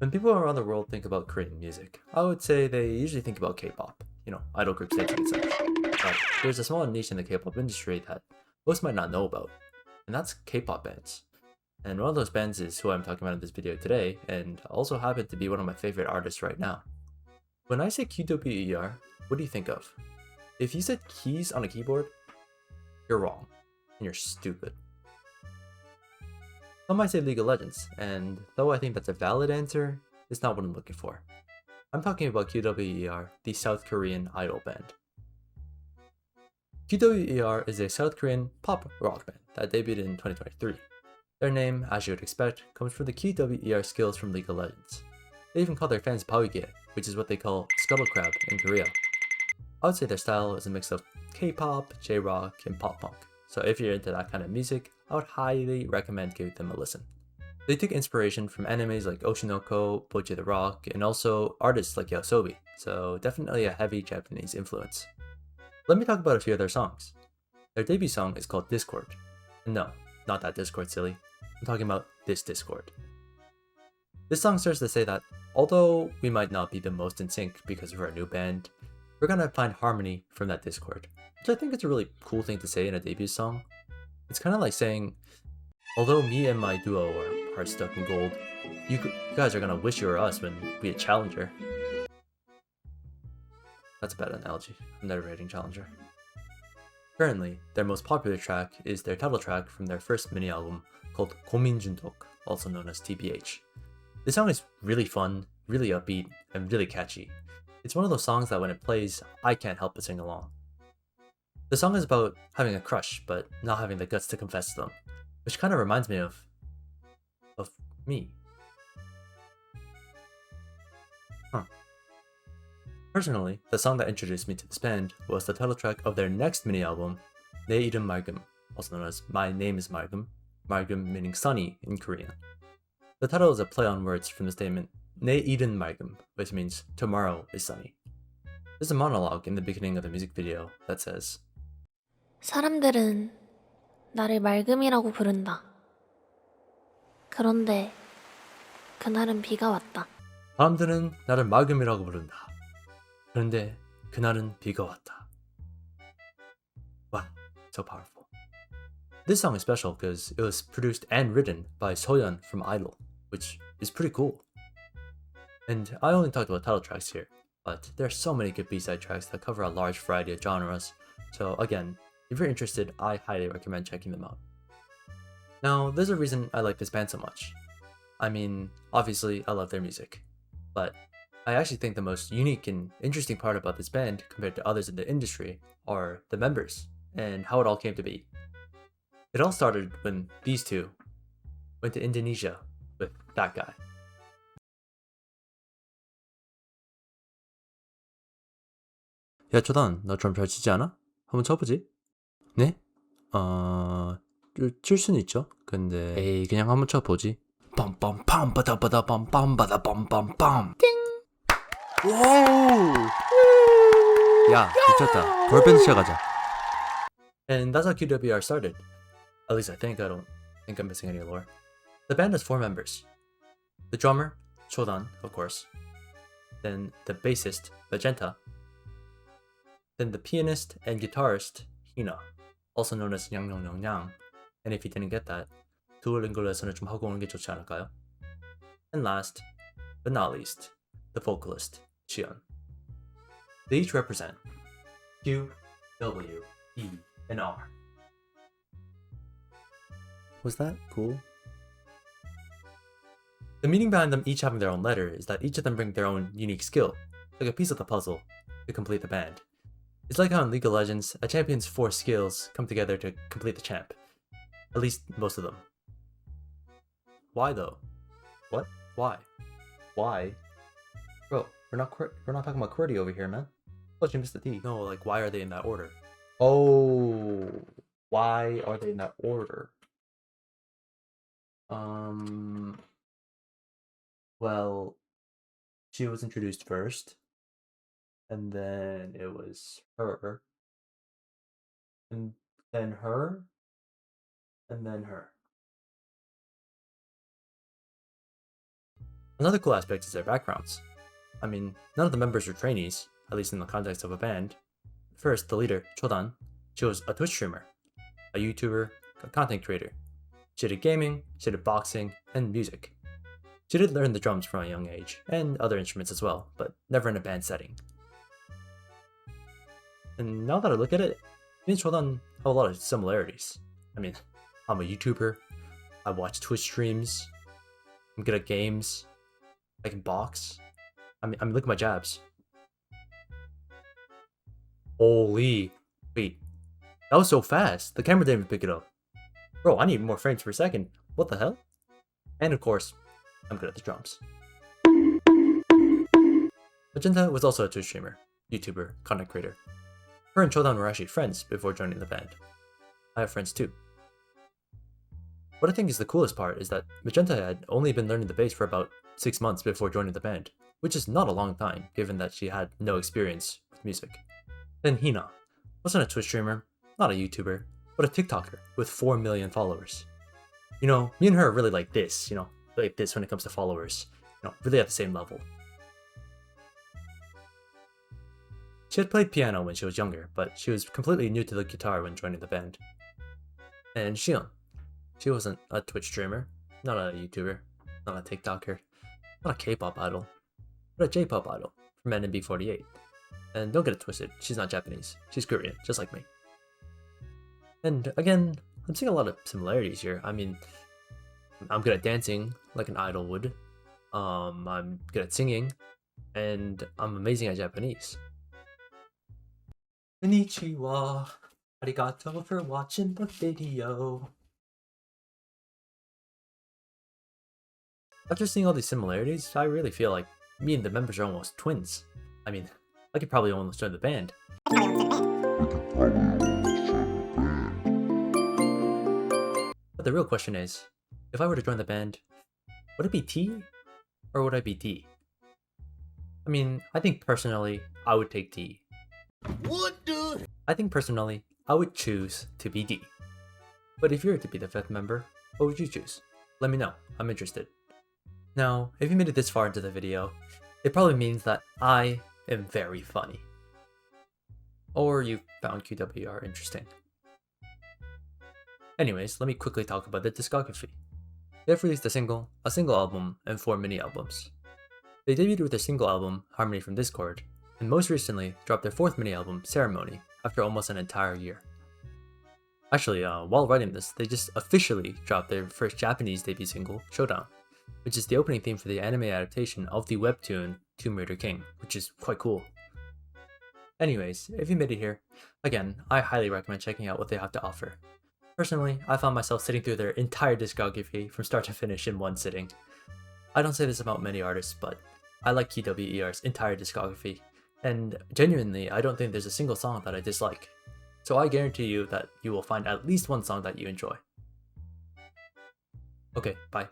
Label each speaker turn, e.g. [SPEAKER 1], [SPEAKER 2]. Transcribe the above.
[SPEAKER 1] When people around the world think about Korean music, I would say they usually think about K-pop, idol groups dancing and such. But there's a small niche in the K-pop industry that most might not know about, and that's K-pop bands. And one of those bands is who I'm talking about in this video today, and also happen to be one of my favorite artists right now. When I say QWER, what do you think of? If you said keys on a keyboard, you're wrong, and you're stupid. Some might say League of Legends, and though I think that's a valid answer, it's not what I'm looking for. I'm talking about QWER, the South Korean idol band. QWER is a South Korean pop rock band that debuted in 2023. Their name, as you would expect, comes from the QWER skills from League of Legends. They even call their fans Bawigie, which is what they call scuttle crab in Korea. I would say their style is a mix of K-pop, J-rock, and pop-punk, so if you're into that kind of music, I would highly recommend giving them a listen. They took inspiration from animes like Oshinoko, Boji the Rock, and also artists like Yoasobi, so definitely a heavy Japanese influence. Let me talk about a few of their songs. Their debut song is called Discord. And no, not that Discord, silly. I'm talking about this Discord. This song starts to say that, although we might not be the most in sync because we're a new band, we're gonna find harmony from that Discord, which I think is a really cool thing to say in a debut song. It's kind of like saying, although me and my duo are stuck in gold, you guys are gonna wish you were us when we had Challenger. That's a bad analogy. I'm never rating Challenger. Currently, their most popular track is their title track from their first mini album called 고민중독, also known as T.B.H. This song is really fun, really upbeat, and really catchy. It's one of those songs that when it plays, I can't help but sing along. The song is about having a crush, but not having the guts to confess to them, which kind of reminds me of me. Huh. Personally, the song that introduced me to this band was the title track of their next mini album, 내 이름 맑음, also known as My Name is 맑음, 맑음 meaning sunny in Korean. The title is a play on words from the statement 내일은 맑음, which means tomorrow is sunny. There's a monologue in the beginning of the music video that says,
[SPEAKER 2] 사람들은 나를 맑음이라고 부른다. 그런데 그날은 비가 왔다.
[SPEAKER 1] 사람들은 나를 맑음이라고 부른다. 그런데 그날은 비가 왔다. Wow, so powerful. This song is special because it was produced and written by Soyeon from Idol, which is pretty cool. And I only talked about title tracks here, but there are so many good B-side tracks that cover a large variety of genres, so again, if you're interested, I highly recommend checking them out. Now, there's a reason I like this band so much. I mean, obviously, I love their music, but I actually think the most unique and interesting part about this band compared to others in the industry are the members and how it all came to be. It all started when these two went to Indonesia with that guy. 야, 조단, 너 좀 잘 치지 않아? 한번 쳐보지? 네? 칠 수는 있죠. 근데 에이, 그냥 한번 쳐보지. 빰빰빰 빠다빠다빰빰 빠다빰빰빰 띵! 와우! 야, 미쳤다. 걸밴드 시작하자. And that's how QWR started. At least I don't think I'm missing any lore. The band has 4 members. The drummer, Chodan, of course. Then the bassist, Magenta. Then the pianist and guitarist, Hina, also known as 냥냥냥냥. And if you didn't get that, 두오링고 레슨을 좀 하고 오는 게 좋지 않을까요? And last, but not least, the vocalist, Cheon. They each represent Q, W, E, and R. Was that cool? The meaning behind them each having their own letter is that each of them bring their own unique skill, like a piece of the puzzle, to complete the band. It's like how in League of Legends, a champion's 4 skills come together to complete the champ. At least most of them. Why though? What? Why? Why? Bro, we're not talking about QWERTY over here, man. Oh, you missed the D. No, like why are they in that order? Oh, why are they in that order? Well, she was introduced first, and then it was her, and then her, and then her. Another cool aspect is their backgrounds. I mean, none of the members were trainees, at least in the context of a band. First, the leader, Chodan, she was a Twitch streamer, a YouTuber, a content creator. She did gaming, she did boxing, and music. She did learn the drums from a young age, and other instruments as well, but never in a band setting. And now that I look at it, me and Chodan have a lot of similarities. I mean, I'm a YouTuber, I watch Twitch streams, I'm good at games, I can box. I mean, look at my jabs. Holy, wait, that was so fast, the camera didn't even pick it up. Bro, I need more frames per second, what the hell? And of course, I'm good at the drums. Magenta was also a Twitch streamer, YouTuber, content creator. Her and Chodan were actually friends before joining the band. I have friends too. What I think is the coolest part is that Magenta had only been learning the bass for about 6 months before joining the band, which is not a long time given that she had no experience with music. Then Hina wasn't a Twitch streamer, not a YouTuber, but a TikToker with 4 million followers. You know, me and her are really like this, like this when it comes to followers, really at the same level. She had played piano when she was younger, but she was completely new to the guitar when joining the band. And Shion, she wasn't a Twitch streamer, not a YouTuber, not a TikToker, not a K-pop idol, but a J-pop idol from NMB48. And don't get it twisted, she's not Japanese, she's Korean, just like me. And again, I'm seeing a lot of similarities here. I mean, I'm good at dancing like an idol would, I'm good at singing, and I'm amazing at Japanese. Konnichiwa, arigato for watching the video. After seeing all these similarities, I really feel like me and the members are almost twins. I mean, I could probably almost join the band. But the real question is, if I were to join the band, would it be T or would I be D? I mean, I think personally, I would take D.
[SPEAKER 3] What, dude?
[SPEAKER 1] I think personally, I would choose to be D. But if you were to be the 5th member, what would you choose? Let me know, I'm interested. Now, if you made it this far into the video, it probably means that I am very funny. Or you found QWER interesting. Anyways, let me quickly talk about their discography. They have released a single album, and 4 mini-albums. They debuted with their single album, Harmony from Discord, and most recently dropped their 4th mini-album, Ceremony, after almost an entire year. Actually, while writing this, they just officially dropped their first Japanese debut single, Showdown, which is the opening theme for the anime adaptation of the webtoon Tomb Raider King, which is quite cool. Anyways, if you made it here, again, I highly recommend checking out what they have to offer. Personally, I found myself sitting through their entire discography from start to finish in one sitting. I don't say this about many artists, but I like QWER's entire discography, and genuinely, I don't think there's a single song that I dislike. So I guarantee you that you will find at least one song that you enjoy. Okay, bye.